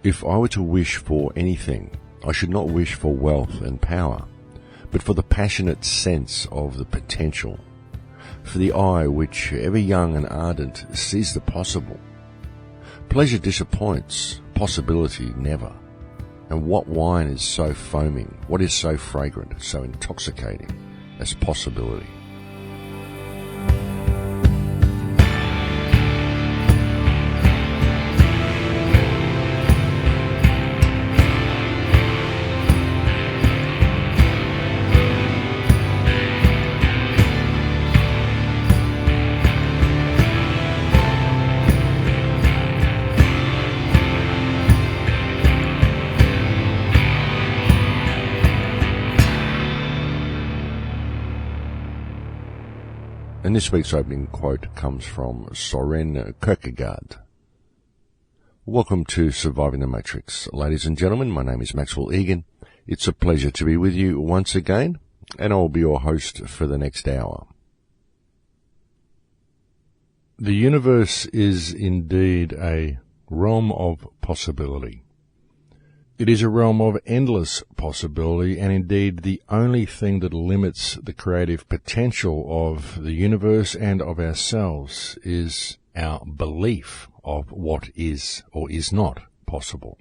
If I were to wish for anything, I should not wish for wealth and power, but for the passionate sense of the potential, for the eye which, ever young and ardent, sees the possible. Pleasure disappoints, possibility never. And what wine is so foaming, what is so fragrant, so intoxicating as possibility? And this week's opening quote comes from Soren Kierkegaard. Welcome to Surviving the Matrix. Ladies and gentlemen, my name is Maxwell Igan. It's a pleasure to be with you once again, and I'll be your host for the next hour. The universe is indeed a realm of possibility. It is a realm of endless possibility, and indeed the only thing that limits the creative potential of the universe and of ourselves is our belief of what is or is not possible.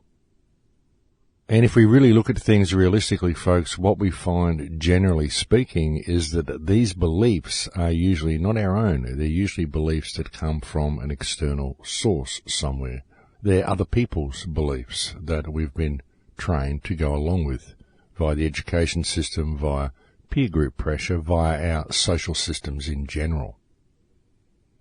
And if we really look at things realistically, folks, what we find, generally speaking, is that these beliefs are usually not our own. They're usually beliefs that come from an external source somewhere. They're other people's beliefs that we've been trained to go along with via the education system, via peer group pressure, via our social systems in general.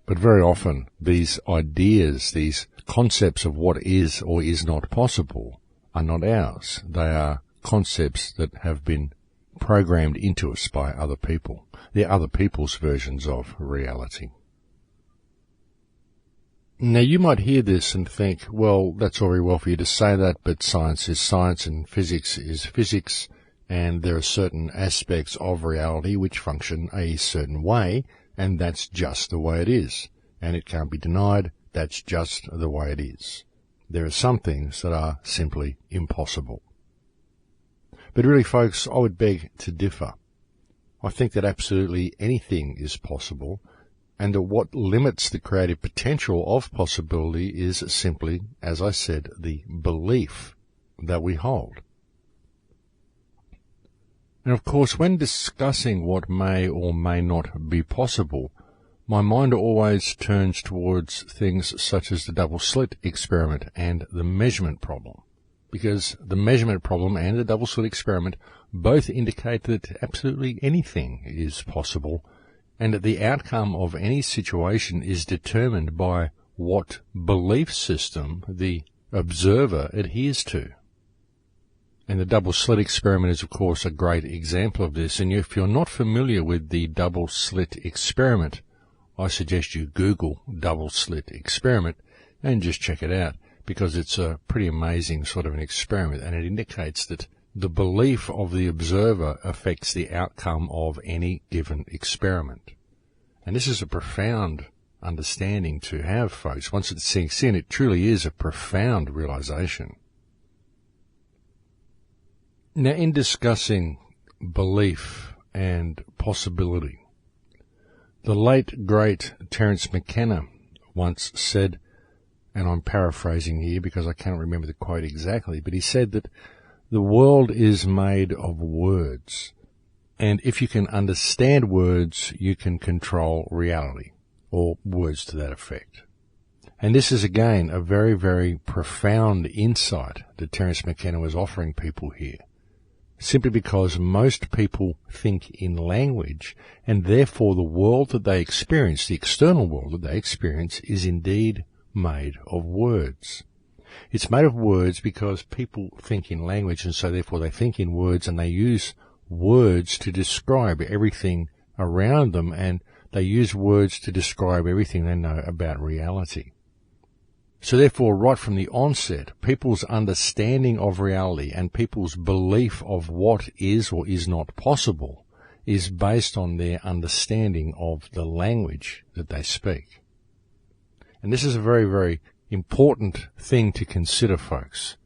But very often these ideas, these concepts of what is or is not possible are not ours. They are concepts that have been programmed into us by other people. They're other people's versions of reality. Now, you might hear this and think, well, that's all very well for you to say that, but science is science and physics is physics, and there are certain aspects of reality which function a certain way, and that's just the way it is. And it can't be denied, that's just the way it is. There are some things that are simply impossible. But really, folks, I would beg to differ. I think that absolutely anything is possible, and that what limits the creative potential of possibility is simply, as I said, the belief that we hold. And of course, when discussing what may or may not be possible, my mind always turns towards things such as the double slit experiment and the measurement problem, because the measurement problem and the double slit experiment both indicate that absolutely anything is possible, and that the outcome of any situation is determined by what belief system the observer adheres to. And the double slit experiment is, of course, a great example of this. And if you're not familiar with the double slit experiment, I suggest you Google double slit experiment and just check it out, because it's a pretty amazing sort of an experiment, and it indicates that the belief of the observer affects the outcome of any given experiment. And this is a profound understanding to have, folks. Once it sinks in, it truly is a profound realization. Now, in discussing belief and possibility, the late, great Terence McKenna once said, and I'm paraphrasing here because I can't remember the quote exactly, but he said that the world is made of words, and if you can understand words, you can control reality, or words to that effect. And this is, again, a very, very profound insight that Terence McKenna was offering people here, simply because most people think in language, and therefore the world that they experience, the external world that they experience, is indeed made of words. It's made of words because people think in language, and so therefore they think in words, and they use words to describe everything around them, and they use words to describe everything they know about reality. So therefore, right from the onset, people's understanding of reality and people's belief of what is or is not possible is based on their understanding of the language that they speak. And this is a very, very important thing to consider, folks.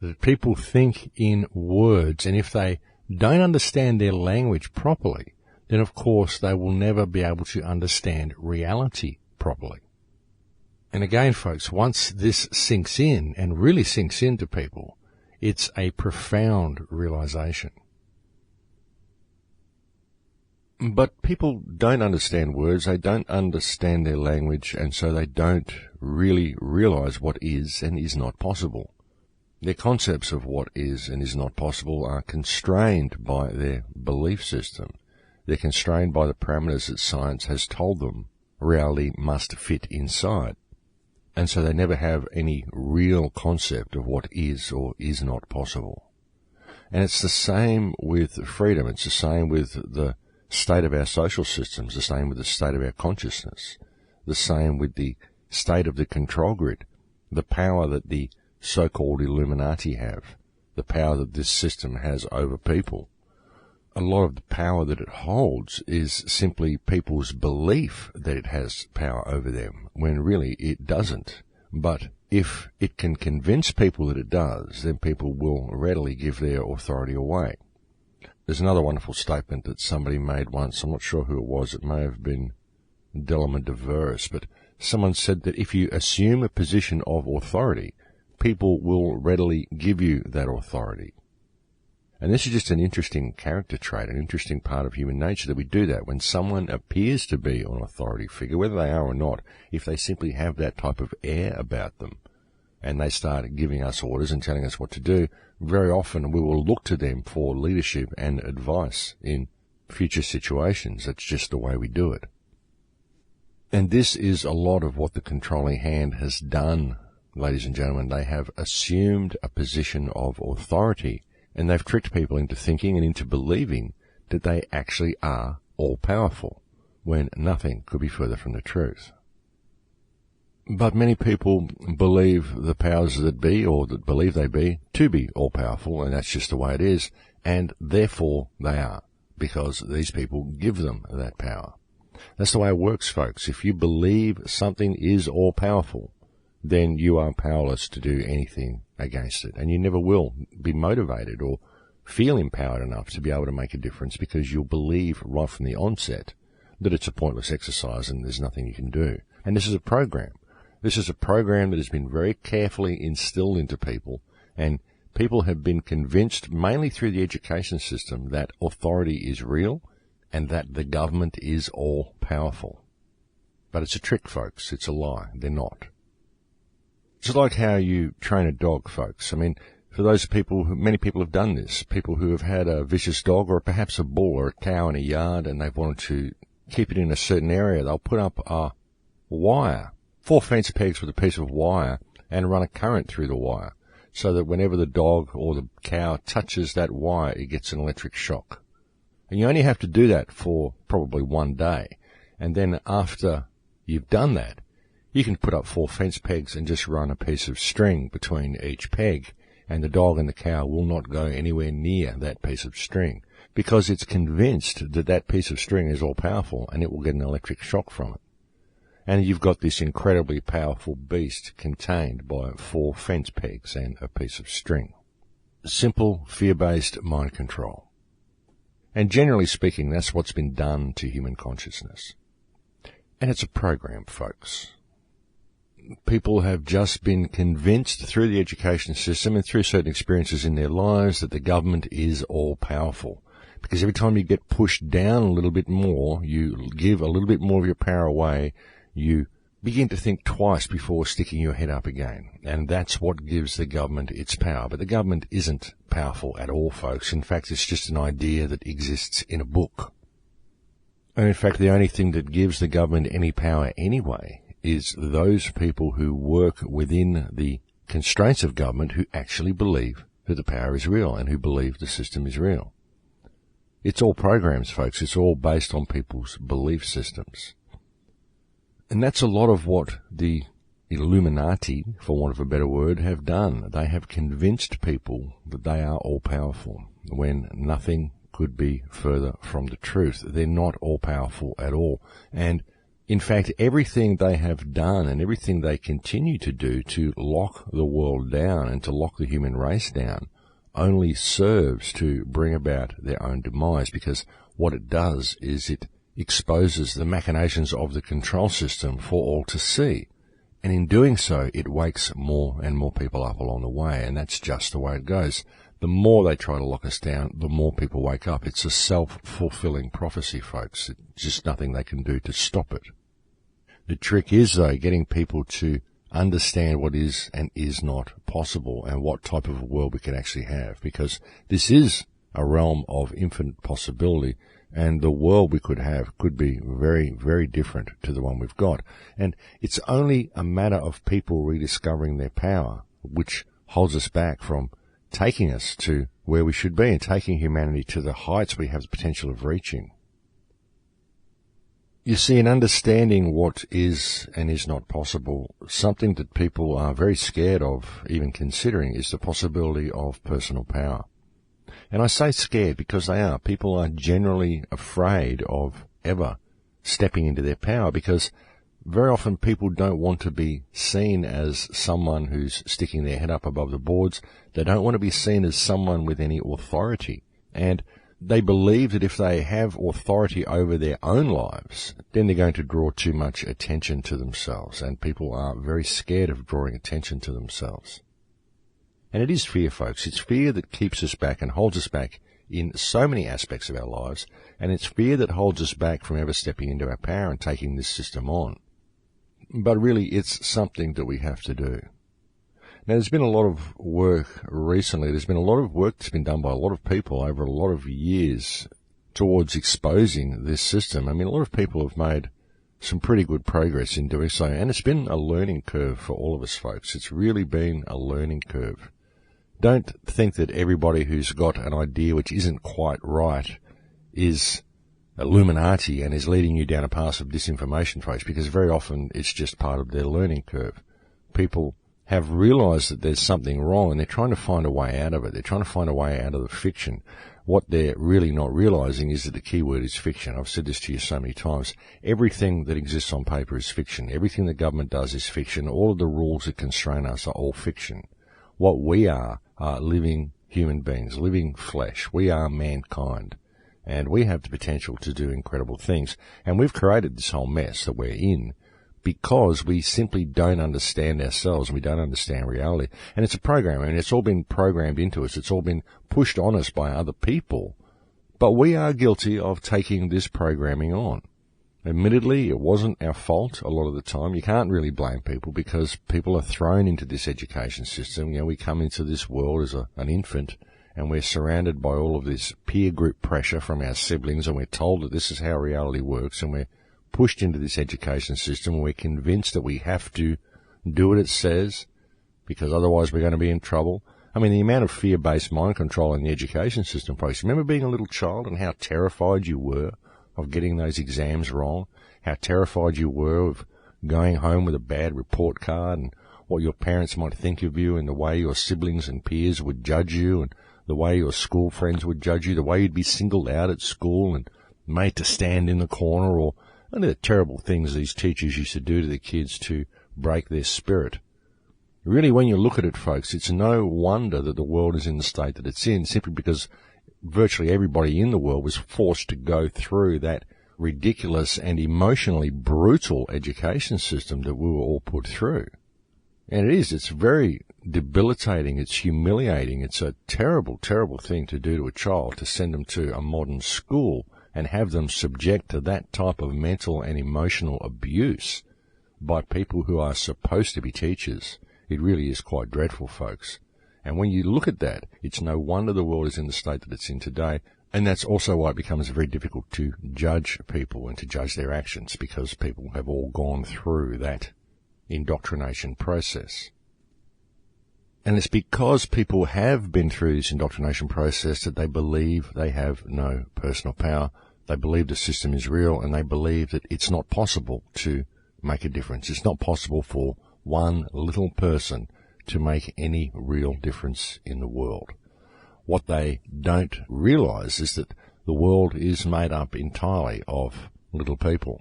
that people think in words, and if they don't understand their language properly, then of course they will never be able to understand reality properly. And again, folks, once this sinks in and really sinks into people, it's a profound realization. But people don't understand words, they don't understand their language, and so they don't really realize what is and is not possible. Their concepts of what is and is not possible are constrained by their belief system. They're constrained by the parameters that science has told them reality must fit inside. And so they never have any real concept of what is or is not possible. And it's the same with freedom. It's the same with the state of our social systems, the same with the state of our consciousness, the same with the state of the control grid, the power that the so-called Illuminati have, the power that this system has over people. A lot of the power that it holds is simply people's belief that it has power over them, when really it doesn't. But if it can convince people that it does, then people will readily give their authority away. There's another wonderful statement that somebody made once. I'm not sure who it was. It may have been Delama Diverse, but someone said that if you assume a position of authority, people will readily give you that authority. And this is just an interesting character trait, an interesting part of human nature, that we do that. When someone appears to be an authority figure, whether they are or not, if they simply have that type of air about them, and they start giving us orders and telling us what to do, very often we will look to them for leadership and advice in future situations. That's just the way we do it. And this is a lot of what the controlling hand has done, ladies and gentlemen. They have assumed a position of authority, and they've tricked people into thinking and into believing that they actually are all-powerful, when nothing could be further from the truth. But many people believe the powers that be, or that believe they be, to be all-powerful, and that's just the way it is, and therefore they are, because these people give them that power. That's the way it works, folks. If you believe something is all-powerful, then you are powerless to do anything against it, and you never will be motivated or feel empowered enough to be able to make a difference, because you'll believe right from the onset that it's a pointless exercise and there's nothing you can do. And this is a program. This is a program that has been very carefully instilled into people, and people have been convinced, mainly through the education system, that authority is real and that the government is all-powerful. But it's a trick, folks. It's a lie. They're not. It's like how you train a dog, folks. I mean, for those people many people have done this, people who have had a vicious dog or perhaps a bull or a cow in a yard, and they've wanted to keep it in a certain area, they'll put up a wire, 4 fence pegs with a piece of wire, and run a current through the wire, so that whenever the dog or the cow touches that wire, it gets an electric shock. And you only have to do that for probably 1 day. And then after you've done that, you can put up 4 fence pegs and just run a piece of string between each peg, and the dog and the cow will not go anywhere near that piece of string, because it's convinced that that piece of string is all-powerful and it will get an electric shock from it. And you've got this incredibly powerful beast contained by 4 fence pegs and a piece of string. Simple, fear-based mind control. And generally speaking, that's what's been done to human consciousness. And it's a program, folks. People have just been convinced through the education system and through certain experiences in their lives that the government is all-powerful. Because every time you get pushed down a little bit more, you give a little bit more of your power away, you begin to think twice before sticking your head up again. And that's what gives the government its power. But the government isn't powerful at all, folks. In fact, it's just an idea that exists in a book. And in fact, the only thing that gives the government any power anyway is those people who work within the constraints of government who actually believe that the power is real and who believe the system is real. It's all programs, folks. It's all based on people's belief systems. And that's a lot of what the Illuminati, for want of a better word, have done. They have convinced people that they are all-powerful when nothing could be further from the truth. They're not all-powerful at all. And In fact, everything they have done and everything they continue to do to lock the world down and to lock the human race down only serves to bring about their own demise, because what it does is it exposes the machinations of the control system for all to see. And in doing so, it wakes more and more people up along the way, and that's just the way it goes. The more they try to lock us down, the more people wake up. It's a self-fulfilling prophecy, folks. It's just nothing they can do to stop it. The trick is, though, getting people to understand what is and is not possible and what type of a world we can actually have, because this is a realm of infinite possibility, and the world we could have could be very, very different to the one we've got. And it's only a matter of people rediscovering their power, which holds us back from taking us to where we should be and taking humanity to the heights we have the potential of reaching. You see, in understanding what is and is not possible, something that people are very scared of even considering is the possibility of personal power. And I say scared because they are. People are generally afraid of ever stepping into their power, because very often people don't want to be seen as someone who's sticking their head up above the boards. They don't want to be seen as someone with any authority. And they believe that if they have authority over their own lives, then they're going to draw too much attention to themselves. And people are very scared of drawing attention to themselves. And it is fear, folks. It's fear that keeps us back and holds us back in so many aspects of our lives. And it's fear that holds us back from ever stepping into our power and taking this system on. But really, it's something that we have to do. Now, there's been a lot of work recently. There's been a lot of work that's been done by a lot of people over a lot of years towards exposing this system. I mean, a lot of people have made some pretty good progress in doing so, and it's been a learning curve for all of us, folks. It's really been a learning curve. Don't think that everybody who's got an idea which isn't quite right is Illuminati and is leading you down a path of disinformation, folks, because very often it's just part of their learning curve. People have realized that there's something wrong, and they're trying to find a way out of it. They're trying to find a way out of the fiction. What they're really not realizing is that the key word is fiction. I've said this to you so many times. Everything that exists on paper is fiction. Everything the government does is fiction. All of the rules that constrain us are all fiction. What we are living human beings, living flesh. We are mankind. And we have the potential to do incredible things. And we've created this whole mess that we're in because we simply don't understand ourselves and we don't understand reality. And it's a program, and it's all been programmed into us. It's all been pushed on us by other people. But we are guilty of taking this programming on. Admittedly, it wasn't our fault a lot of the time. You can't really blame people because people are thrown into this education system. You know, we come into this world as an infant, and we're surrounded by all of this peer group pressure from our siblings, and we're told that this is how reality works, and we're pushed into this education system, and we're convinced that we have to do what it says, because otherwise we're going to be in trouble. I mean, the amount of fear-based mind control in the education system, folks. Remember being a little child and how terrified you were of getting those exams wrong, how terrified you were of going home with a bad report card, and what your parents might think of you, and the way your siblings and peers would judge you, and the way your school friends would judge you, the way you'd be singled out at school and made to stand in the corner, or only the terrible things these teachers used to do to the kids to break their spirit. Really, when you look at it, folks, it's no wonder that the world is in the state that it's in, simply because virtually everybody in the world was forced to go through that ridiculous and emotionally brutal education system that we were all put through. And it's very debilitating, it's humiliating, it's a terrible, terrible thing to do to a child, to send them to a modern school and have them subject to that type of mental and emotional abuse by people who are supposed to be teachers. It really is quite dreadful, folks. And when you look at that, it's no wonder the world is in the state that it's in today. And that's also why it becomes very difficult to judge people and to judge their actions, because people have all gone through that indoctrination process. And it's because people have been through this indoctrination process that they believe they have no personal power. They believe the system is real, and they believe that it's not possible to make a difference. It's not possible for one little person to make any real difference in the world. What they don't realize is that the world is made up entirely of little people.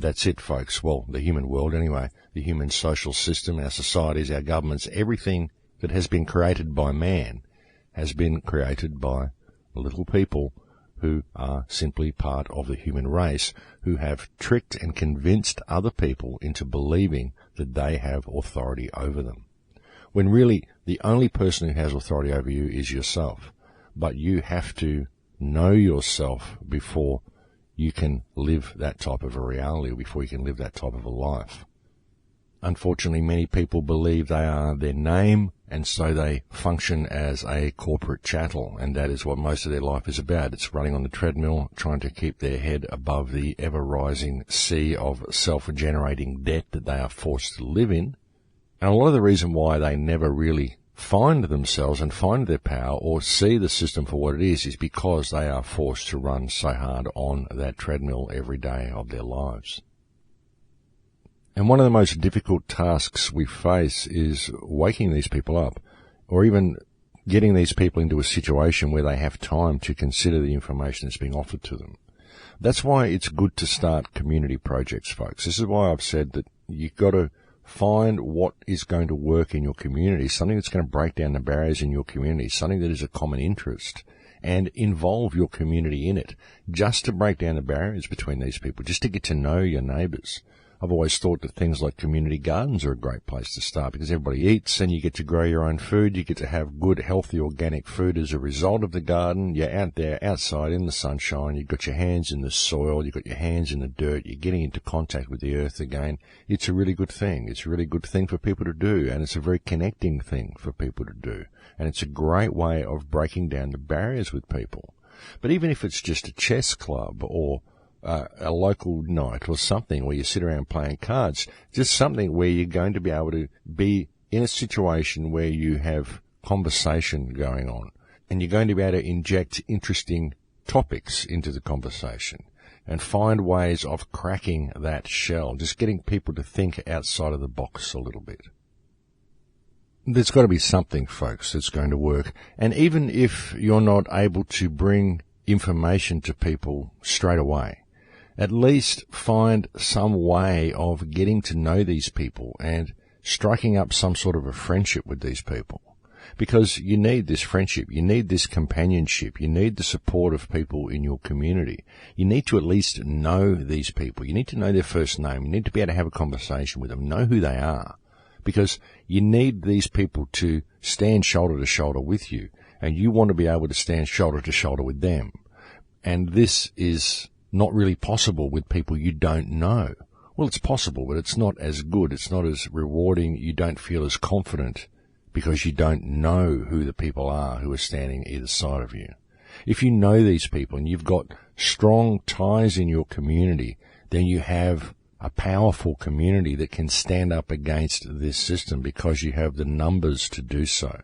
That's it, folks. Well, the human world anyway, the human social system, our societies, our governments, everything that has been created by man has been created by little people who are simply part of the human race, who have tricked and convinced other people into believing that they have authority over them. When really the only person who has authority over you is yourself. But you have to know yourself before you can live that type of a reality, or before you can live that type of a life. Unfortunately, many people believe they are their name, and so they function as a corporate chattel, and that is what most of their life is about. It's running on the treadmill, trying to keep their head above the ever-rising sea of self-generating debt that they are forced to live in. And a lot of the reason why they never really find themselves and find their power or see the system for what it is because they are forced to run so hard on that treadmill every day of their lives. And one of the most difficult tasks we face is waking these people up, or even getting these people into a situation where they have time to consider the information that's being offered to them. That's why it's good to start community projects, folks. This is why I've said that you've got to find what is going to work in your community, something that's going to break down the barriers in your community, something that is a common interest, and involve your community in it, just to break down the barriers between these people, just to get to know your neighbours. I've always thought that things like community gardens are a great place to start because everybody eats and you get to grow your own food. You get to have good, healthy, organic food as a result of the garden. You're out there, outside in the sunshine. You've got your hands in the soil. You've got your hands in the dirt. You're getting into contact with the earth again. It's a really good thing. It's a really good thing for people to do, and it's a very connecting thing for people to do. And it's a great way of breaking down the barriers with people. But even if it's just a chess club or a local night or something where you sit around playing cards, just something where you're going to be able to be in a situation where you have conversation going on and you're going to be able to inject interesting topics into the conversation and find ways of cracking that shell, just getting people to think outside of the box a little bit. There's got to be something, folks, that's going to work. And even if you're not able to bring information to people straight away, at least find some way of getting to know these people and striking up some sort of a friendship with these people. Because you need this friendship, you need this companionship, you need the support of people in your community. You need to at least know these people. You need to know their first name. You need to be able to have a conversation with them, know who they are. Because you need these people to stand shoulder to shoulder with you, and you want to be able to stand shoulder to shoulder with them. And this is not really possible with people you don't know. Well, it's possible, but it's not as good. It's not as rewarding. You don't feel as confident because you don't know who the people are who are standing either side of you. If you know these people and you've got strong ties in your community, then you have a powerful community that can stand up against this system because you have the numbers to do so.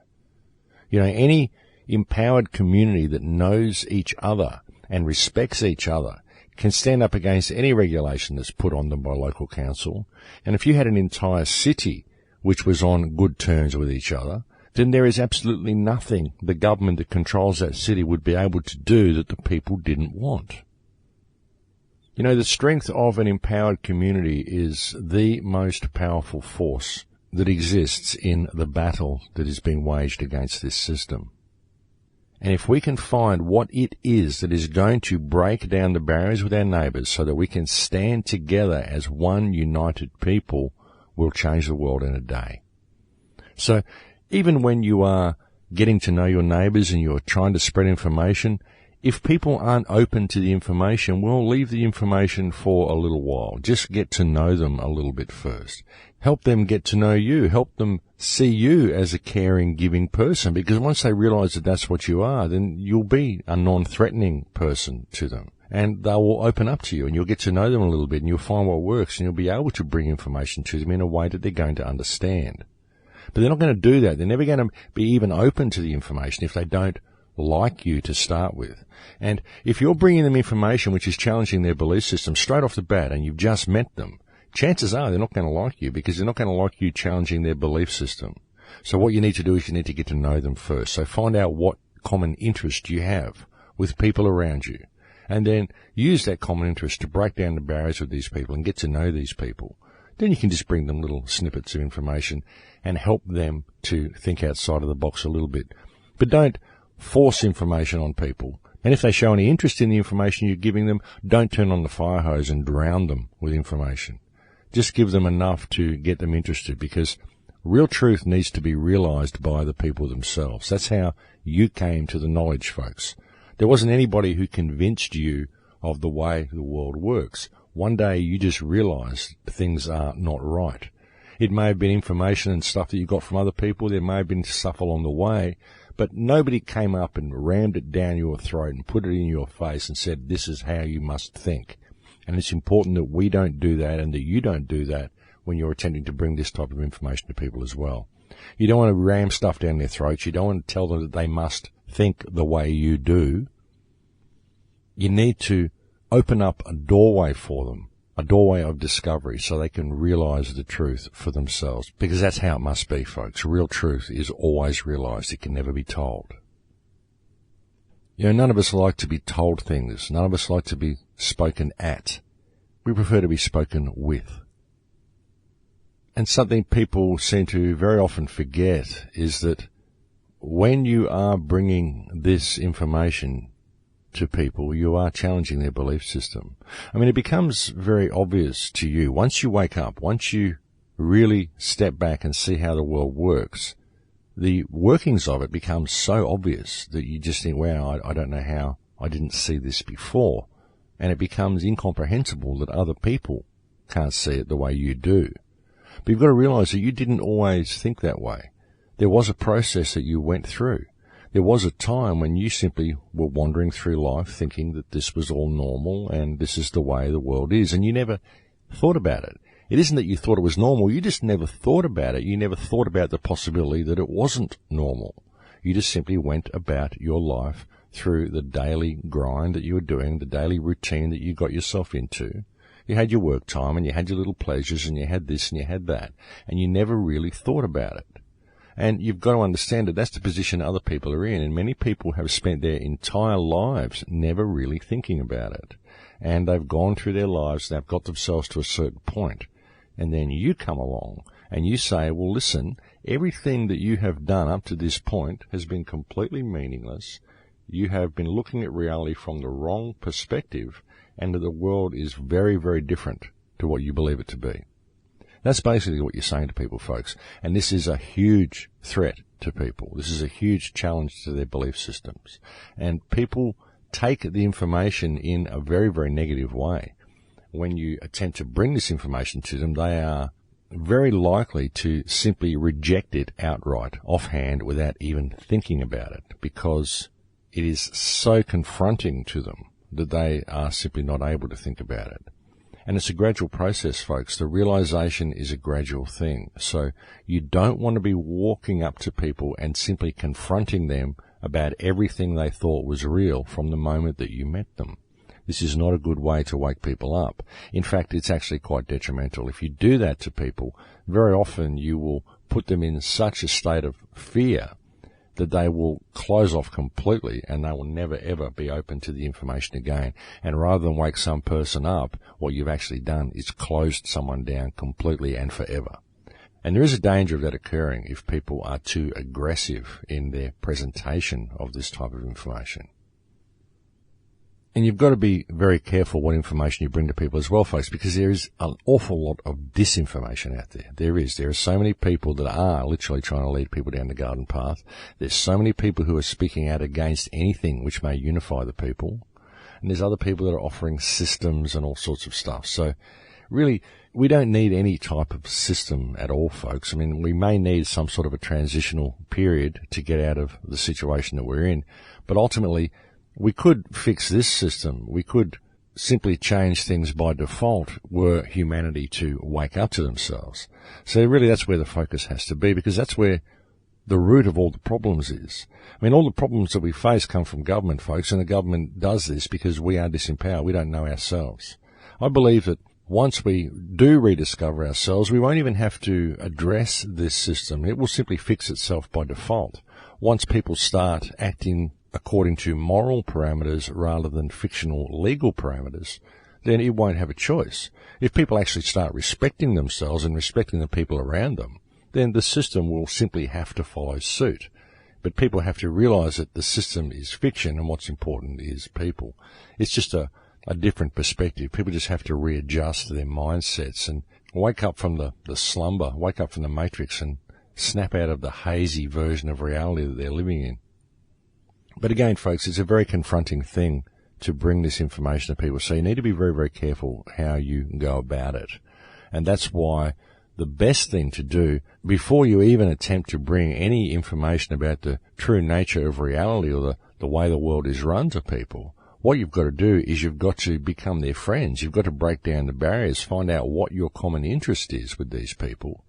You know, any empowered community that knows each other and respects each other can stand up against any regulation that's put on them by local council. And if you had an entire city which was on good terms with each other, then there is absolutely nothing the government that controls that city would be able to do that the people didn't want. You know, the strength of an empowered community is the most powerful force that exists in the battle that is being waged against this system. And if we can find what it is that is going to break down the barriers with our neighbours so that we can stand together as one united people, we'll change the world in a day. So even when you are getting to know your neighbours and you're trying to spread information, if people aren't open to the information, we'll leave the information for a little while. Just get to know them a little bit first. Help them get to know you. Help them see you as a caring, giving person, because once they realise that that's what you are, then you'll be a non-threatening person to them. And they will open up to you and you'll get to know them a little bit and you'll find what works and you'll be able to bring information to them in a way that they're going to understand. But they're not going to do that. They're never going to be even open to the information if they don't like you to start with. And if you're bringing them information which is challenging their belief system straight off the bat and you've just met them, chances are they're not going to like you because they're not going to like you challenging their belief system. So what you need to do is you need to get to know them first. So find out what common interest you have with people around you and then use that common interest to break down the barriers with these people and get to know these people. Then you can just bring them little snippets of information and help them to think outside of the box a little bit. But don't force information on people. And if they show any interest in the information you're giving them, don't turn on the fire hose and drown them with information. Just give them enough to get them interested, because real truth needs to be realized by the people themselves. That's how you came to the knowledge, folks. There wasn't anybody who convinced you of the way the world works. One day you just realized things are not right. It may have been information and stuff that you got from other people. There may have been stuff along the way, but nobody came up and rammed it down your throat and put it in your face and said, this is how you must think. And it's important that we don't do that and that you don't do that when you're attempting to bring this type of information to people as well. You don't want to ram stuff down their throats. You don't want to tell them that they must think the way you do. You need to open up a doorway for them, a doorway of discovery, so they can realize the truth for themselves. Because that's how it must be, folks. Real truth is always realized. It can never be told. You know, none of us like to be told things. None of us like to be spoken at. We prefer to be spoken with. And something people seem to very often forget is that when you are bringing this information to people, you are challenging their belief system. I mean, it becomes very obvious to you. Once you wake up, once you really step back and see how the world works, the workings of it become so obvious that you just think, wow, I don't know how I didn't see this before. And it becomes incomprehensible that other people can't see it the way you do. But you've got to realize that you didn't always think that way. There was a process that you went through. There was a time when you simply were wandering through life thinking that this was all normal and this is the way the world is, and you never thought about it. It isn't that you thought it was normal, you just never thought about it. You never thought about the possibility that it wasn't normal. You just simply went about your life through the daily grind that you were doing, the daily routine that you got yourself into. You had your work time and you had your little pleasures and you had this and you had that, and you never really thought about it. And you've got to understand that that's the position other people are in, and many people have spent their entire lives never really thinking about it. And they've gone through their lives, they've got themselves to a certain point, and then you come along and you say, well, listen, everything that you have done up to this point has been completely meaningless. You have been looking at reality from the wrong perspective, and that the world is very, very different to what you believe it to be. That's basically what you're saying to people, folks. And this is a huge threat to people. This is a huge challenge to their belief systems. And people take the information in a very, very negative way. When you attempt to bring this information to them, they are very likely to simply reject it outright, offhand, without even thinking about it, because it is so confronting to them that they are simply not able to think about it. And it's a gradual process, folks. The realization is a gradual thing. So you don't want to be walking up to people and simply confronting them about everything they thought was real from the moment that you met them. This is not a good way to wake people up. In fact, it's actually quite detrimental. If you do that to people, very often you will put them in such a state of fear that they will close off completely and they will never ever be open to the information again. And rather than wake some person up, what you've actually done is closed someone down completely and forever. And there is a danger of that occurring if people are too aggressive in their presentation of this type of information. And you've got to be very careful what information you bring to people as well, folks, because there is an awful lot of disinformation out there. There are so many people that are literally trying to lead people down the garden path. There's so many people who are speaking out against anything which may unify the people. And there's other people that are offering systems and all sorts of stuff. So really, we don't need any type of system at all, folks. I mean, we may need some sort of a transitional period to get out of the situation that we're in. But ultimately, we could fix this system. We could simply change things by default were humanity to wake up to themselves. So really that's where the focus has to be, because that's where the root of all the problems is. I mean, all the problems that we face come from government, folks, and the government does this because we are disempowered. We don't know ourselves. I believe that once we do rediscover ourselves, we won't even have to address this system. It will simply fix itself by default. Once people start acting according to moral parameters rather than fictional legal parameters, then it won't have a choice. If people actually start respecting themselves and respecting the people around them, then the system will simply have to follow suit. But people have to realize that the system is fiction and what's important is people. It's just a different perspective. People just have to readjust their mindsets and wake up from the slumber, wake up from the matrix and snap out of the hazy version of reality that they're living in. But again, folks, it's a very confronting thing to bring this information to people. So you need to be very, very careful how you go about it. And that's why the best thing to do before you even attempt to bring any information about the true nature of reality or the way the world is run to people, what you've got to do is you've got to become their friends. You've got to break down the barriers, find out what your common interest is with these people,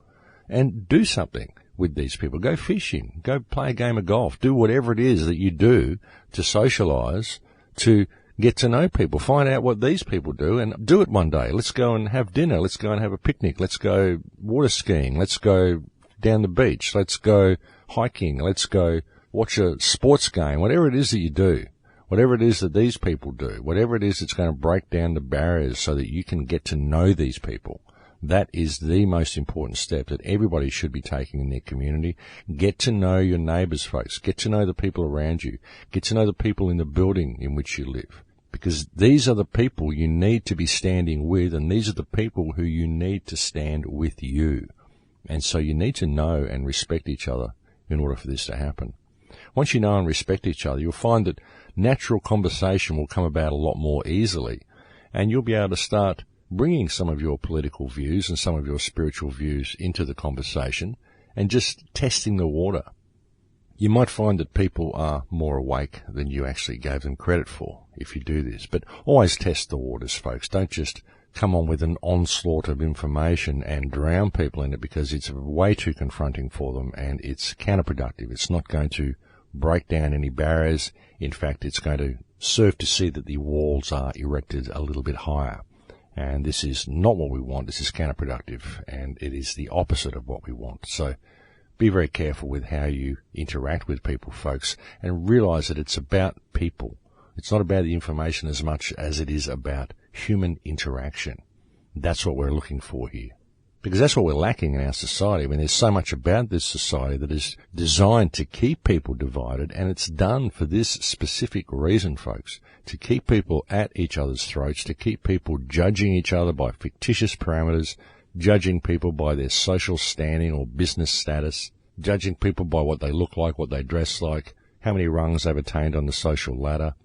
and do something with these people. Go fishing, go play a game of golf, do whatever it is that you do to socialize, to get to know people, find out what these people do, and do it one day. Let's go and have dinner. Let's go and have a picnic. Let's go water skiing. Let's go down the beach. Let's go hiking. Let's go watch a sports game. Whatever it is that you do, whatever it is that these people do, whatever it is that's going to break down the barriers so that you can get to know these people, that is the most important step that everybody should be taking in their community. Get to know your neighbours, folks. Get to know the people around you. Get to know the people in the building in which you live. Because these are the people you need to be standing with, and these are the people who you need to stand with you. And so you need to know and respect each other in order for this to happen. Once you know and respect each other, you'll find that natural conversation will come about a lot more easily, and you'll be able to start bringing some of your political views and some of your spiritual views into the conversation and just testing the water. You might find that people are more awake than you actually gave them credit for if you do this. But always test the waters, folks. Don't just come on with an onslaught of information and drown people in it, because it's way too confronting for them and it's counterproductive. It's not going to break down any barriers. In fact, it's going to serve to see that the walls are erected a little bit higher. And this is not what we want. This is counterproductive, and it is the opposite of what we want. So be very careful with how you interact with people, folks, and realize that it's about people. It's not about the information as much as it is about human interaction. That's what we're looking for here. Because that's what we're lacking in our society. I mean, there's so much about this society that is designed to keep people divided, and it's done for this specific reason, folks, to keep people at each other's throats, to keep people judging each other by fictitious parameters, judging people by their social standing or business status, judging people by what they look like, what they dress like, how many rungs they've attained on the social ladder.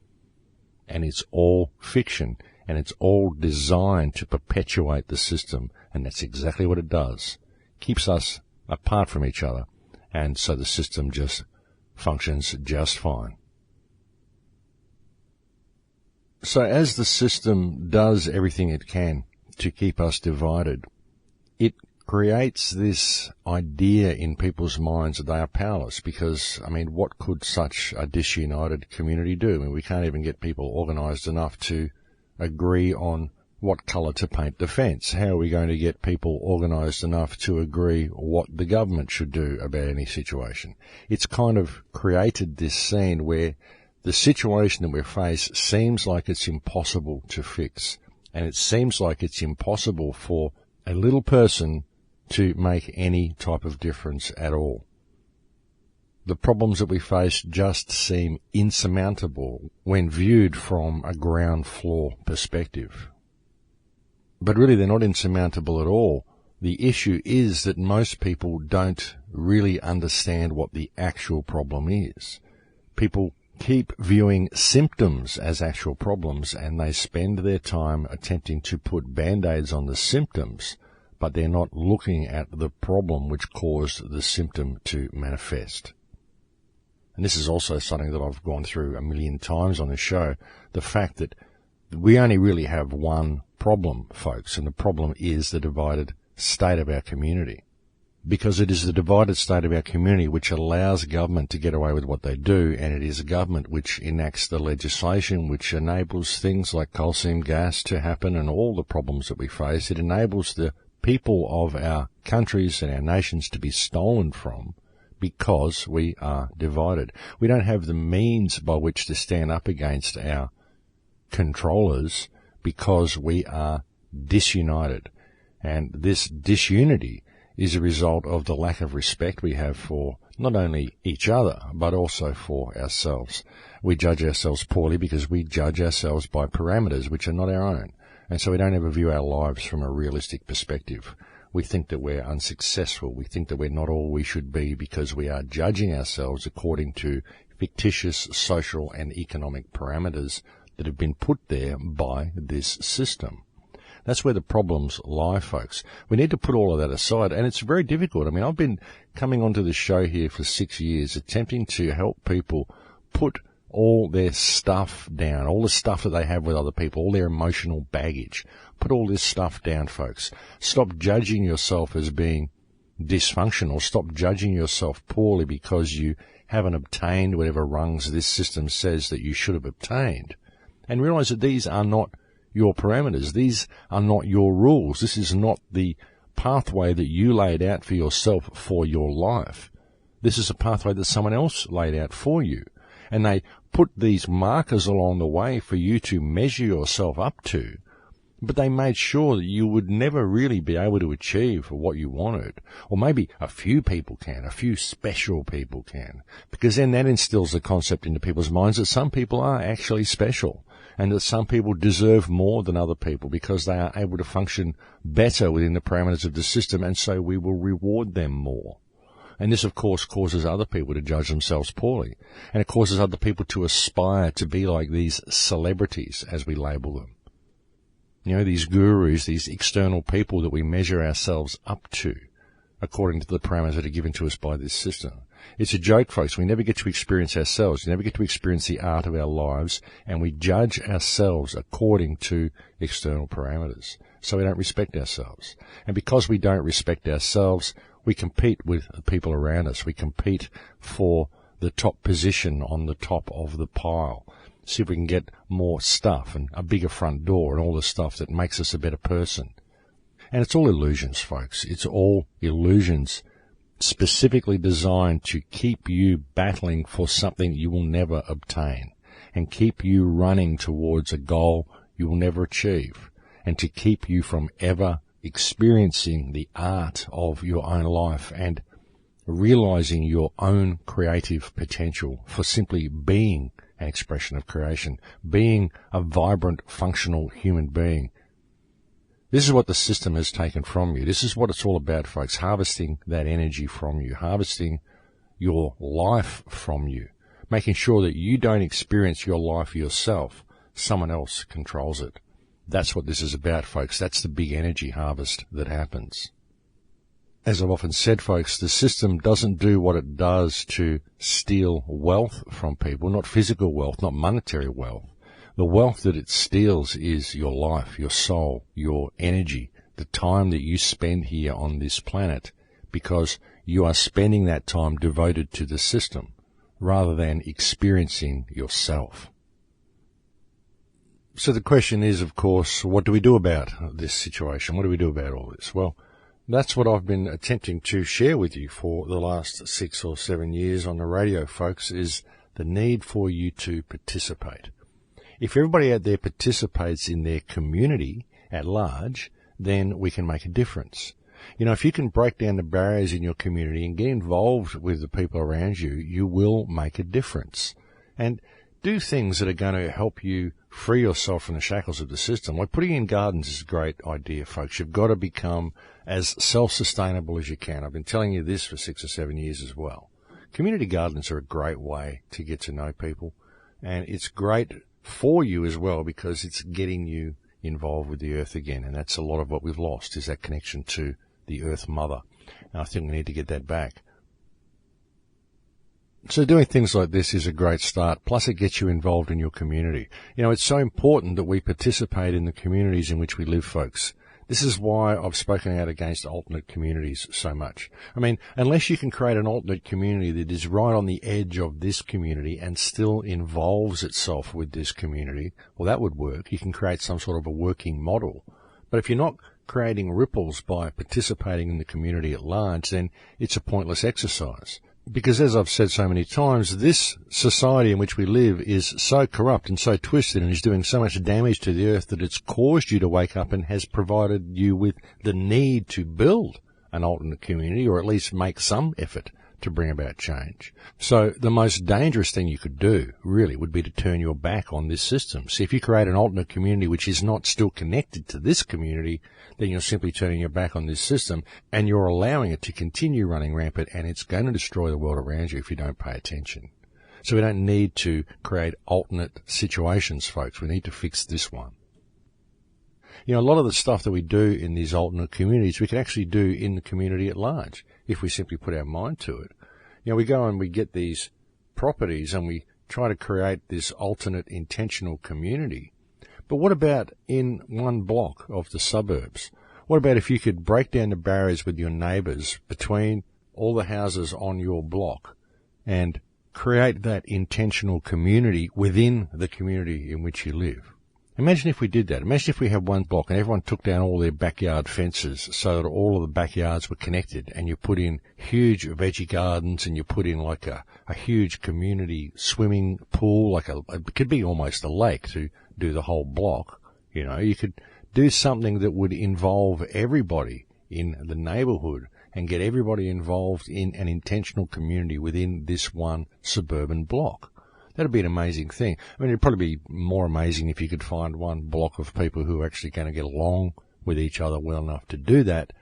And it's all fiction, and it's all designed to perpetuate the system, and that's exactly what it does. Keeps us apart from each other, and so the system just functions just fine. So as the system does everything it can to keep us divided, it creates this idea in people's minds that they are powerless because, I mean, what could such a disunited community do? I mean, we can't even get people organised enough to agree on what colour to paint the fence. How are we going to get people organised enough to agree what the government should do about any situation? It's kind of created this scene where the situation that we face seems like it's impossible to fix, and it seems like it's impossible for a little person to make any type of difference at all. The problems that we face just seem insurmountable when viewed from a ground floor perspective. But really they're not insurmountable at all. The issue is that most people don't really understand what the actual problem is. People keep viewing symptoms as actual problems, and they spend their time attempting to put band-aids on the symptoms, but they're not looking at the problem which caused the symptom to manifest. And this is also something that I've gone through a million times on this show, the fact that we only really have one problem, folks, and the problem is the divided state of our community. Because it is the divided state of our community which allows government to get away with what they do, and it is government which enacts the legislation which enables things like coal seam gas to happen and all the problems that we face. It enables the people of our countries and our nations to be stolen from because we are divided. We don't have the means by which to stand up against our controllers because we are disunited. And this disunity is a result of the lack of respect we have for not only each other, but also for ourselves. We judge ourselves poorly because we judge ourselves by parameters which are not our own. And so we don't ever view our lives from a realistic perspective. We think that we're unsuccessful. We think that we're not all we should be because we are judging ourselves according to fictitious social and economic parameters that have been put there by this system. That's where the problems lie, folks. We need to put all of that aside, and it's very difficult. I mean, I've been coming onto the show here for 6 years, attempting to help people put all their stuff down, all the stuff that they have with other people, all their emotional baggage. Put all this stuff down, folks. Stop judging yourself as being dysfunctional. Stop judging yourself poorly because you haven't obtained whatever rungs this system says that you should have obtained. And realize that these are not your parameters. These are not your rules. This is not the pathway that you laid out for yourself for your life. This is a pathway that someone else laid out for you. And they put these markers along the way for you to measure yourself up to, but they made sure that you would never really be able to achieve what you wanted. Or maybe a few people can, a few special people can, because then that instills the concept into people's minds that some people are actually special, and that some people deserve more than other people because they are able to function better within the parameters of the system, and so we will reward them more. And this, of course, causes other people to judge themselves poorly. And it causes other people to aspire to be like these celebrities, as we label them. You know, these gurus, these external people that we measure ourselves up to, according to the parameters that are given to us by this system. It's a joke, folks. We never get to experience ourselves. We never get to experience the art of our lives, and we judge ourselves according to external parameters. So we don't respect ourselves. And because we don't respect ourselves, we compete with the people around us. We compete for the top position on the top of the pile. See if we can get more stuff and a bigger front door and all the stuff that makes us a better person. And it's all illusions, folks. It's all illusions specifically designed to keep you battling for something you will never obtain and keep you running towards a goal you will never achieve and to keep you from ever experiencing the art of your own life and realizing your own creative potential for simply being an expression of creation, being a vibrant, functional human being. This is what the system has taken from you. This is what it's all about, folks, harvesting that energy from you, harvesting your life from you, making sure that you don't experience your life yourself. Someone else controls it. That's what this is about, folks. That's the big energy harvest that happens. As I've often said, folks, the system doesn't do what it does to steal wealth from people, not physical wealth, not monetary wealth. The wealth that it steals is your life, your soul, your energy, the time that you spend here on this planet, because you are spending that time devoted to the system rather than experiencing yourself. So the question is, of course, what do we do about this situation? What do we do about all this? Well, that's what I've been attempting to share with you for the last 6 or 7 years on the radio, folks, is the need for you to participate. If everybody out there participates in their community at large, then we can make a difference. You know, if you can break down the barriers in your community and get involved with the people around you, you will make a difference. And do things that are going to help you free yourself from the shackles of the system. Like putting in gardens is a great idea, folks. You've got to become as self-sustainable as you can. I've been telling you this for 6 or 7 years as well. Community gardens are a great way to get to know people, and it's great for you as well because it's getting you involved with the earth again, and that's a lot of what we've lost, is that connection to the earth mother. And I think we need to get that back. So doing things like this is a great start, plus it gets you involved in your community. You know, it's so important that we participate in the communities in which we live, folks. This is why I've spoken out against alternate communities so much. I mean, unless you can create an alternate community that is right on the edge of this community and still involves itself with this community, well, that would work. You can create some sort of a working model. But if you're not creating ripples by participating in the community at large, then it's a pointless exercise. Because as I've said so many times, this society in which we live is so corrupt and so twisted and is doing so much damage to the earth that it's caused you to wake up and has provided you with the need to build an alternate community, or at least make some effort to bring about change. So the most dangerous thing you could do, really, would be to turn your back on this system. See, if you create an alternate community which is not still connected to this community, then you're simply turning your back on this system, and you're allowing it to continue running rampant, and it's going to destroy the world around you if you don't pay attention. So we don't need to create alternate situations, folks. We need to fix this one. You know, a lot of the stuff that we do in these alternate communities, we can actually do in the community at large, if we simply put our mind to it. You know, we go and we get these properties and we try to create this alternate intentional community. But what about in one block of the suburbs? What about if you could break down the barriers with your neighbours between all the houses on your block and create that intentional community within the community in which you live? Imagine if we did that. Imagine if we had one block and everyone took down all their backyard fences so that all of the backyards were connected, and you put in huge veggie gardens, and you put in like a huge community swimming pool, it could be almost a lake to do the whole block. You know, you could do something that would involve everybody in the neighbourhood and get everybody involved in an intentional community within this one suburban block. That'd be an amazing thing. I mean, it'd probably be more amazing if you could find one block of people who are actually going to get along with each other well enough to do that,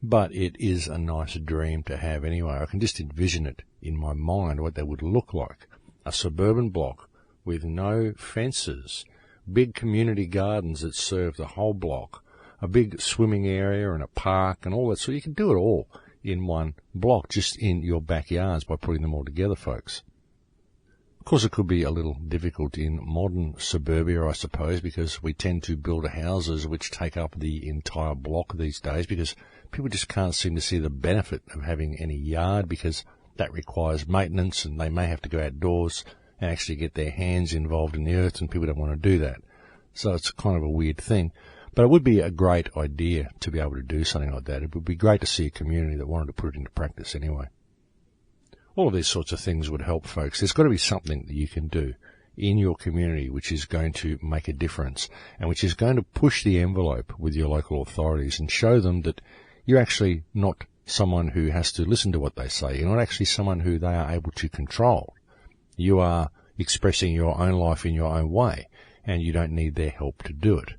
but it is a nice dream to have anyway. I can just envision it in my mind, what that would look like. A suburban block with no fences, big community gardens that serve the whole block, a big swimming area and a park and all that. So you can do it all in one block, just in your backyards, by putting them all together, folks. Of course, it could be a little difficult in modern suburbia, I suppose, because we tend to build houses which take up the entire block these days, because people just can't seem to see the benefit of having any yard, because that requires maintenance and they may have to go outdoors and actually get their hands involved in the earth, and people don't want to do that. So it's kind of a weird thing. But it would be a great idea to be able to do something like that. It would be great to see a community that wanted to put it into practice anyway. All of these sorts of things would help, folks. There's got to be something that you can do in your community which is going to make a difference and which is going to push the envelope with your local authorities and show them that you're actually not someone who has to listen to what they say. You're not actually someone who they are able to control. You are expressing your own life in your own way, and you don't need their help to do it.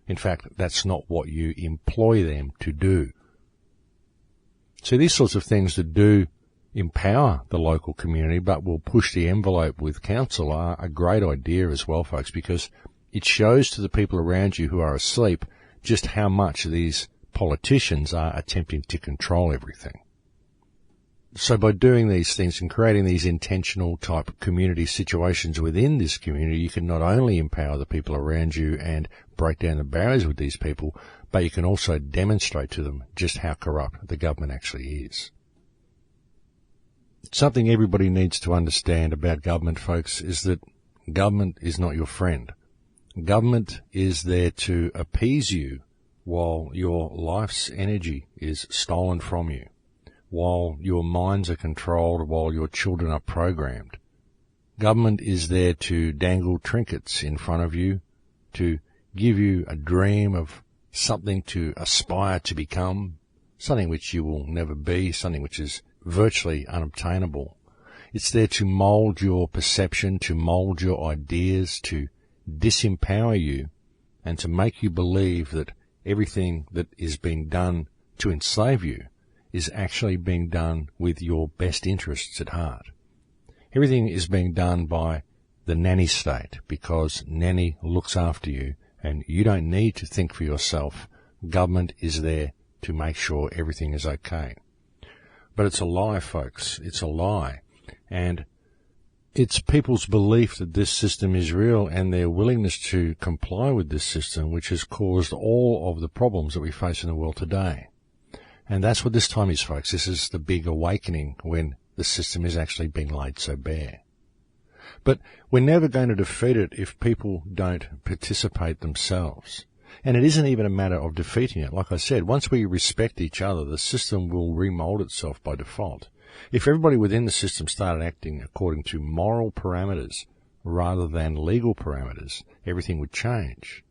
In fact, that's not what you employ them to do. So these sorts of things that do empower the local community but will push the envelope with council are a great idea as well, folks, because it shows to the people around you who are asleep just how much these politicians are attempting to control everything. So by doing these things and creating these intentional type community situations within this community, you can not only empower the people around you and break down the barriers with these people, but you can also demonstrate to them just how corrupt the government actually is. Something everybody needs to understand about government, folks, is that government is not your friend. Government is there to appease you while your life's energy is stolen from you, while your minds are controlled, while your children are programmed. Government is there to dangle trinkets in front of you, to give you a dream of something to aspire to become, something which you will never be, something which is virtually unobtainable. It's there to mould your perception, to mould your ideas, to disempower you, and to make you believe that everything that is being done to enslave you is actually being done with your best interests at heart. Everything is being done by the nanny state, because nanny looks after you, and you don't need to think for yourself. Government is there to make sure everything is okay. But it's a lie, folks. It's a lie. And it's people's belief that this system is real and their willingness to comply with this system which has caused all of the problems that we face in the world today. And that's what this time is, folks. This is the big awakening when the system is actually being laid so bare. But we're never going to defeat it if people don't participate themselves. And it isn't even a matter of defeating it. Like I said, once we respect each other, the system will remold itself by default. If everybody within the system started acting according to moral parameters rather than legal parameters, everything would change.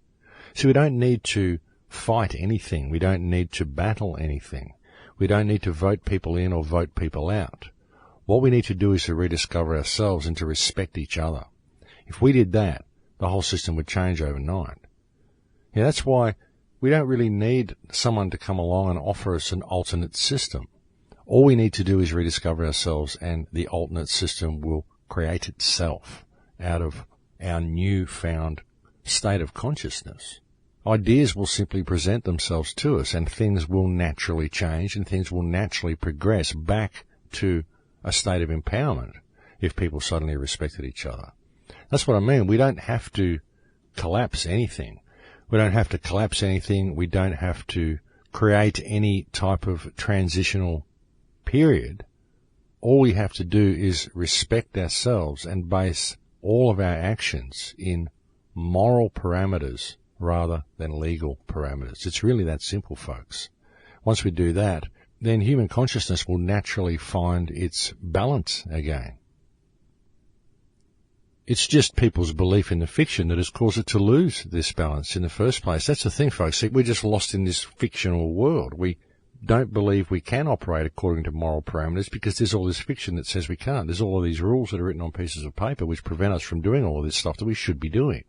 So we don't need to fight anything. We don't need to battle anything. We don't need to vote people in or vote people out. What we need to do is to rediscover ourselves and to respect each other. If we did that, the whole system would change overnight. Yeah, that's why we don't really need someone to come along and offer us an alternate system. All we need to do is rediscover ourselves, and the alternate system will create itself out of our newfound state of consciousness. Ideas will simply present themselves to us, and things will naturally change, and things will naturally progress back to a state of empowerment if people suddenly respected each other. That's what I mean. We don't have to collapse anything. We don't have to collapse anything. We don't have to create any type of transitional period. All we have to do is respect ourselves and base all of our actions in moral parameters rather than legal parameters. It's really that simple, folks. Once we do that, then human consciousness will naturally find its balance again. It's just people's belief in the fiction that has caused it to lose this balance in the first place. That's the thing, folks. See, we're just lost in this fictional world. We don't believe we can operate according to moral parameters because there's all this fiction that says we can't. There's all of these rules that are written on pieces of paper which prevent us from doing all of this stuff that we should be doing.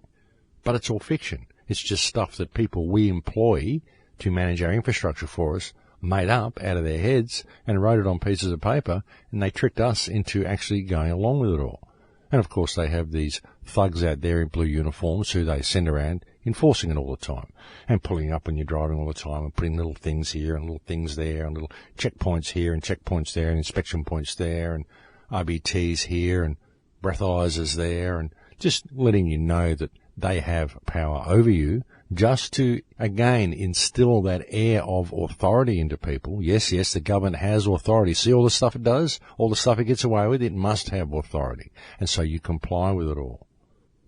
But it's all fiction. It's just stuff that people we employ to manage our infrastructure for us made up out of their heads and wrote it on pieces of paper, and they tricked us into actually going along with it all. And of course they have these thugs out there in blue uniforms who they send around enforcing it all the time and pulling up when you're driving all the time and putting little things here and little things there and little checkpoints here and checkpoints there and inspection points there and RBTs here and breathalyzers there, and just letting you know that they have power over you, just to, again, instill that air of authority into people. Yes, the government has authority. See all the stuff it does? All the stuff it gets away with? It must have authority. And so you comply with it all.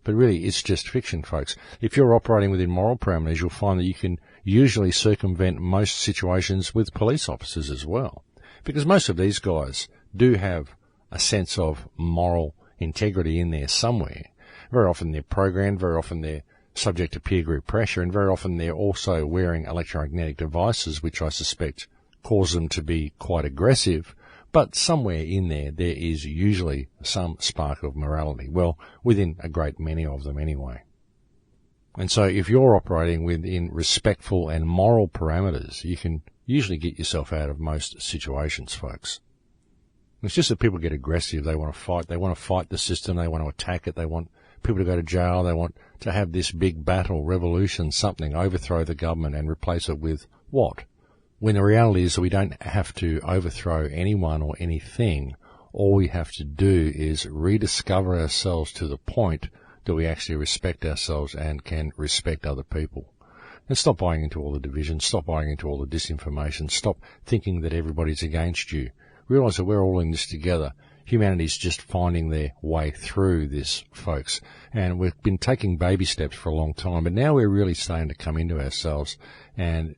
But really, it's just fiction, folks. If you're operating within moral parameters, you'll find that you can usually circumvent most situations with police officers as well. Because most of these guys do have a sense of moral integrity in there somewhere. Very often they're programmed, very often they're subject to peer group pressure, and very often they're also wearing electromagnetic devices, which I suspect cause them to be quite aggressive. But somewhere in there, there is usually some spark of morality. Well, within a great many of them anyway. And so if you're operating within respectful and moral parameters, you can usually get yourself out of most situations, folks. It's just that people get aggressive. They want to fight the system. They want to attack it. They want people to go to jail. They want to have this big battle, revolution, something, overthrow the government and replace it with what? When the reality is that we don't have to overthrow anyone or anything. All we have to do is rediscover ourselves to the point that we actually respect ourselves and can respect other people. And stop buying into all the division. Stop buying into all the disinformation. Stop thinking that everybody's against you. Realize that we're all in this together. Humanity's just finding their way through this, folks. And we've been taking baby steps for a long time, but now we're really starting to come into ourselves. And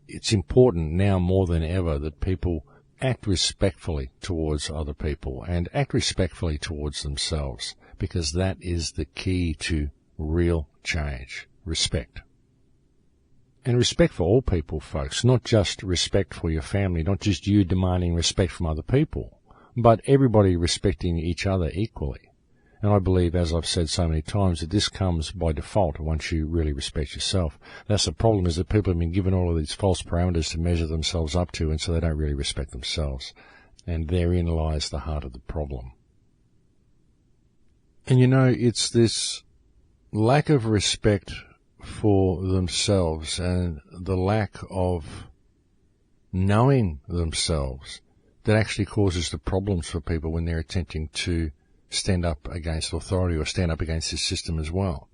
it's important now more than ever that people act respectfully towards other people and act respectfully towards themselves, because that is the key to real change. Respect. And respect for all people, folks, not just respect for your family, not just you demanding respect from other people, but everybody respecting each other equally. And I believe, as I've said so many times, that this comes by default once you really respect yourself. That's the problem, is that people have been given all of these false parameters to measure themselves up to, and so they don't really respect themselves. And therein lies the heart of the problem. And you know, it's this lack of respect for themselves and the lack of knowing themselves that actually causes the problems for people when they're attempting to stand up against authority or stand up against this system as well.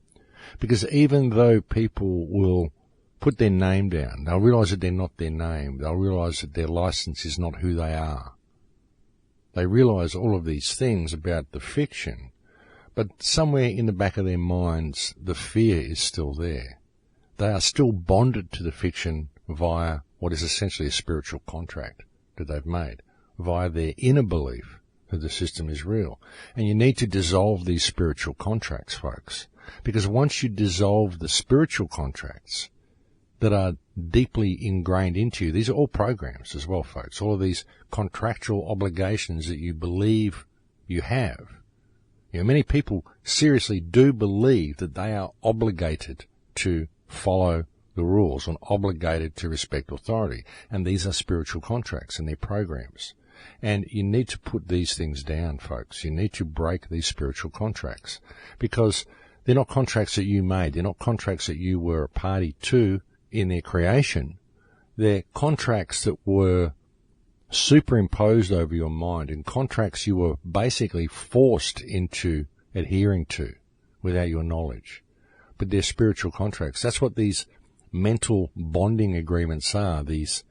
Because even though people will put their name down, they'll realise that they're not their name. They'll realise that their licence is not who they are. They realise all of these things about the fiction, but somewhere in the back of their minds, the fear is still there. They are still bonded to the fiction via what is essentially a spiritual contract that they've made via their inner belief that the system is real. And you need to dissolve these spiritual contracts, folks, because once you dissolve the spiritual contracts that are deeply ingrained into you, these are all programs as well, folks, all of these contractual obligations that you believe you have. You know, many people seriously do believe that they are obligated to follow the rules and obligated to respect authority. And these are spiritual contracts and they're programs. And you need to put these things down, folks. You need to break these spiritual contracts because they're not contracts that you made. They're not contracts that you were a party to in their creation. They're contracts that were superimposed over your mind and contracts you were basically forced into adhering to without your knowledge. But they're spiritual contracts. That's what these mental bonding agreements are, these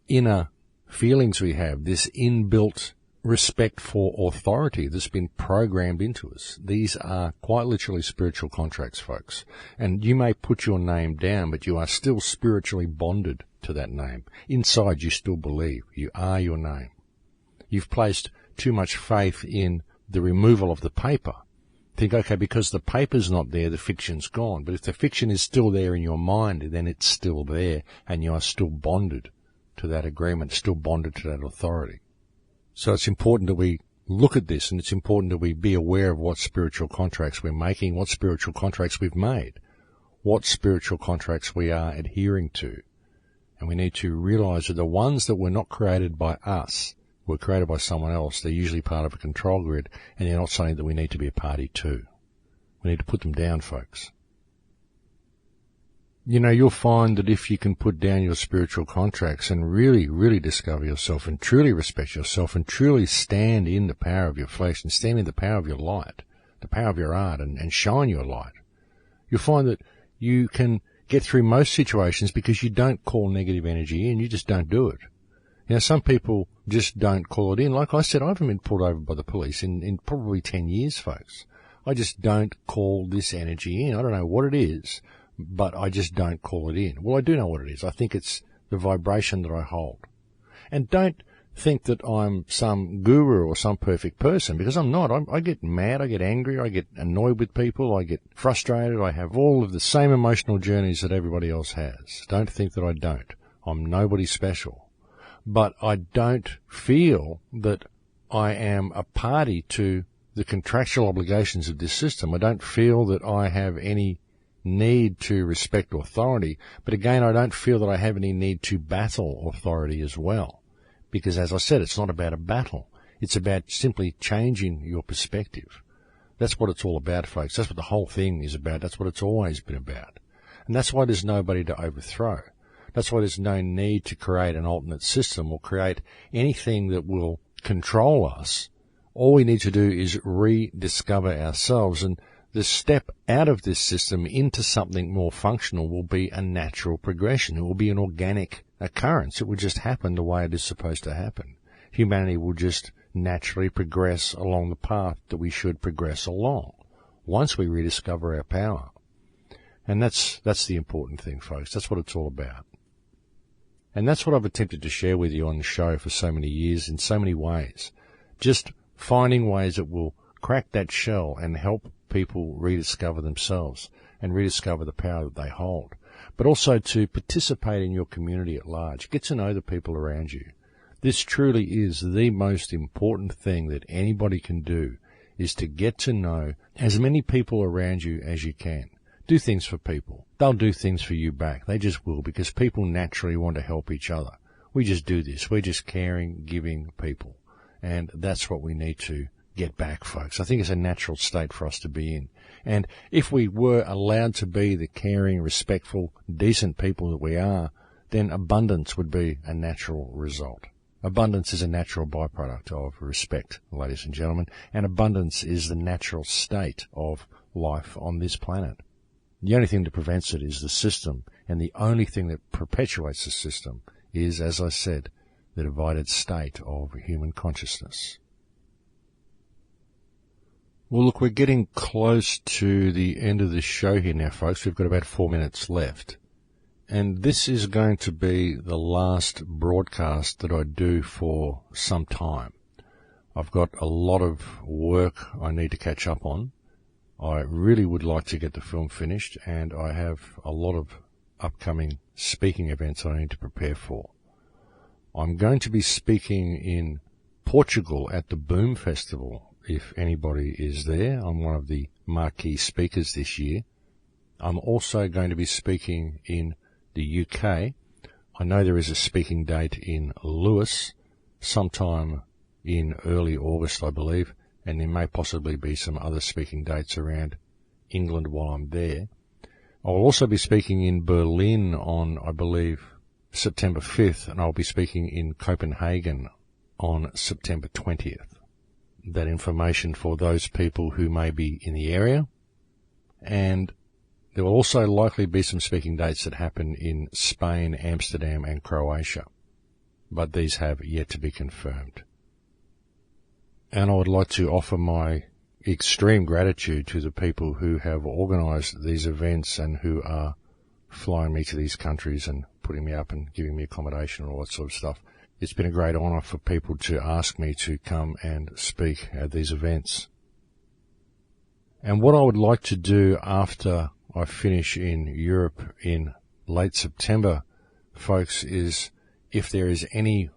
inner feelings we have, this inbuilt respect for authority that's been programmed into us. These are quite literally spiritual contracts, folks. And you may put your name down, but you are still spiritually bonded to that name. Inside, you still believe you are your name. You've placed too much faith in the removal of the paper. Think, okay, because the paper's not there, the fiction's gone. But if the fiction is still there in your mind, then it's still there, and you are still bonded to that agreement, still bonded to that authority. So it's important that we look at this, and it's important that we be aware of what spiritual contracts we're making, what spiritual contracts we've made, what spiritual contracts we are adhering to. And we need to realize that the ones that were not created by us were created by someone else. They're usually part of a control grid, and they're not something that we need to be a party to. We need to put them down, folks. You know, you'll find that if you can put down your spiritual contracts and really, really discover yourself and truly respect yourself and truly stand in the power of your flesh and stand in the power of your light, the power of your art and shine your light, you'll find that you can get through most situations because you don't call negative energy in. You just don't do it. You know, some people just don't call it in. Like I said, I haven't been pulled over by the police in probably 10 years, folks. I just don't call this energy in. I don't know what it is, but I just don't call it in. Well, I do know what it is. I think it's the vibration that I hold. And don't think that I'm some guru or some perfect person, because I'm not. I get mad, I get angry, I get annoyed with people, I get frustrated. I have all of the same emotional journeys that everybody else has. Don't think that I don't. I'm nobody special. But I don't feel that I am a party to the contractual obligations of this system. I don't feel that I have any need to respect authority. But again, I don't feel that I have any need to battle authority as well. Because as I said, it's not about a battle. It's about simply changing your perspective. That's what it's all about, folks. That's what the whole thing is about. That's what it's always been about. And that's why there's nobody to overthrow. That's why there's no need to create an alternate system or create anything that will control us. All we need to do is rediscover ourselves, and the step out of this system into something more functional will be a natural progression. It will be an organic occurrence. It will just happen the way it is supposed to happen. Humanity will just naturally progress along the path that we should progress along once we rediscover our power. And that's the important thing, folks. That's what it's all about. And that's what I've attempted to share with you on the show for so many years in so many ways. Just finding ways that will crack that shell and help people rediscover themselves and rediscover the power that they hold. But also to participate in your community at large. Get to know the people around you. This truly is the most important thing that anybody can do, is to get to know as many people around you as you can. Do things for people. They'll do things for you back. They just will, because people naturally want to help each other. We just do this. We're just caring, giving people. And that's what we need to get back, folks. I think it's a natural state for us to be in. And if we were allowed to be the caring, respectful, decent people that we are, then abundance would be a natural result. Abundance is a natural byproduct of respect, ladies and gentlemen. And abundance is the natural state of life on this planet. The only thing that prevents it is the system, and the only thing that perpetuates the system is, as I said, the divided state of human consciousness. Well, look, we're getting close to the end of this show here now, folks. We've got about 4 minutes left. and this is going to be the last broadcast that I do for some time. I've got a lot of work I need to catch up on. I really would like to get the film finished, and I have a lot of upcoming speaking events I need to prepare for. I'm going to be speaking in Portugal at the Boom Festival, if anybody is there. I'm one of the marquee speakers this year. I'm also going to be speaking in the UK. I know there is a speaking date in Lewis sometime in early August, I believe, and there may possibly be some other speaking dates around England while I'm there. I'll also be speaking in Berlin on, I believe, September 5th, and I'll be speaking in Copenhagen on September 20th. That information for those people who may be in the area. And there will also likely be some speaking dates that happen in Spain, Amsterdam and Croatia, but these have yet to be confirmed. And I would like to offer my extreme gratitude to the people who have organised these events and who are flying me to these countries and putting me up and giving me accommodation and all that sort of stuff. It's been a great honour for people to ask me to come and speak at these events. And what I would like to do after I finish in Europe in late September, folks, is if there is any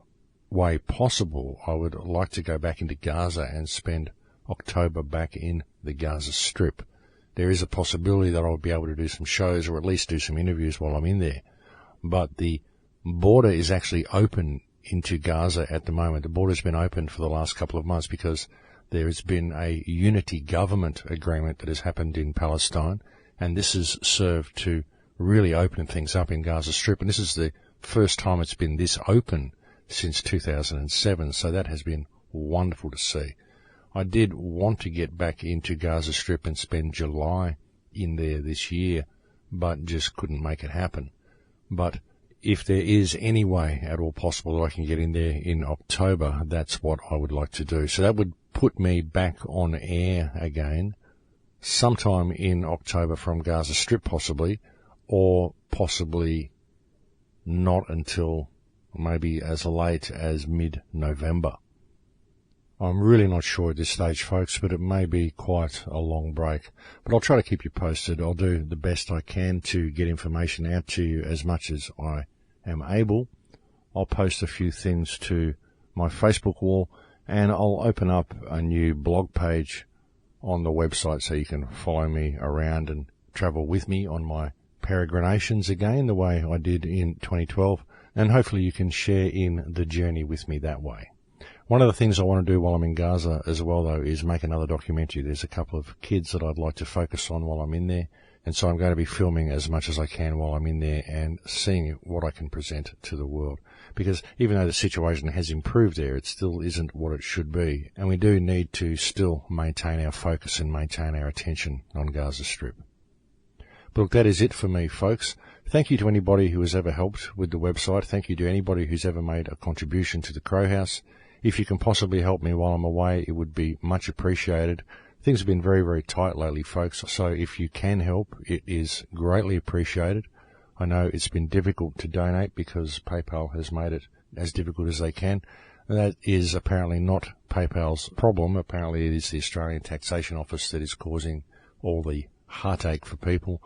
way possible, I would like to go back into Gaza and spend October back in the Gaza Strip. There is a possibility that I'll be able to do some shows or at least do some interviews while I'm in there. But the border is actually open into Gaza at the moment. The border's been open for the last couple of months because there has been a unity government agreement that has happened in Palestine, and this has served to really open things up in Gaza Strip. And this is the first time it's been this open since 2007, so that has been wonderful to see. I did want to get back into Gaza Strip and spend July in there this year, but just couldn't make it happen. But if there is any way at all possible that I can get in there in October, that's what I would like to do. So that would put me back on air again sometime in October from Gaza Strip possibly, or possibly not until maybe as late as mid-November. I'm really not sure at this stage, folks, but it may be quite a long break. But I'll try to keep you posted. I'll do the best I can to get information out to you as much as I am able. I'll post a few things to my Facebook wall, and I'll open up a new blog page on the website so you can follow me around and travel with me on my peregrinations again, the way I did in 2012. And hopefully you can share in the journey with me that way. One of the things I want to do while I'm in Gaza as well, though, is make another documentary. There's a couple of kids that I'd like to focus on while I'm in there, and so I'm going to be filming as much as I can while I'm in there and seeing what I can present to the world. Because even though the situation has improved there, it still isn't what it should be, and we do need to still maintain our focus and maintain our attention on Gaza Strip. But look, that is it for me, folks. Thank you to anybody who has ever helped with the website. Thank you to anybody who's ever made a contribution to the Crow House. If you can possibly help me while I'm away, it would be much appreciated. Things have been very, very tight lately, folks, so if you can help, it is greatly appreciated. I know it's been difficult to donate because PayPal has made it as difficult as they can. That is apparently not PayPal's problem. Apparently it is the Australian Taxation Office that is causing all the heartache for people,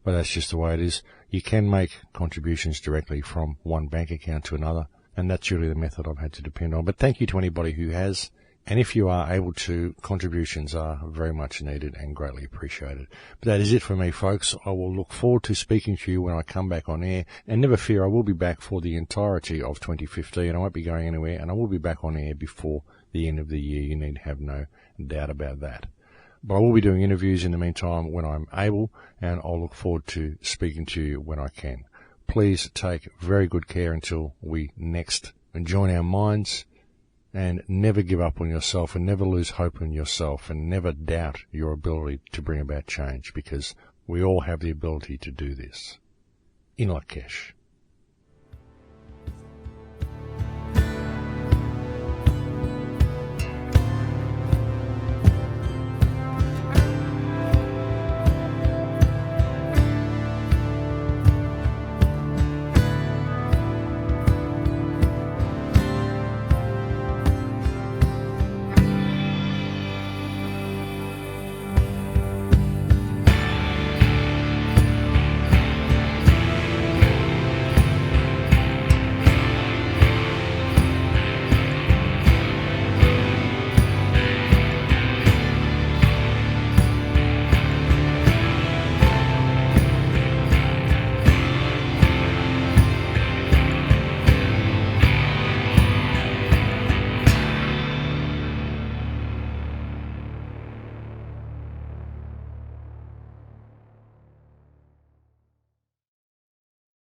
but that's just the way it is. You can make contributions directly from one bank account to another, and that's really the method I've had to depend on. But thank you to anybody who has, and if you are able to, contributions are very much needed and greatly appreciated. But that is it for me, folks. I will look forward to speaking to you when I come back on air, and never fear, I will be back for the entirety of 2015. I won't be going anywhere, and I will be back on air before the end of the year. You need have no doubt about that. But I will be doing interviews in the meantime when I'm able, and I'll look forward to speaking to you when I can. Please take very good care until we next join our minds, and never give up on yourself, and never lose hope in yourself, and never doubt your ability to bring about change, because we all have the ability to do this. In Lakesh.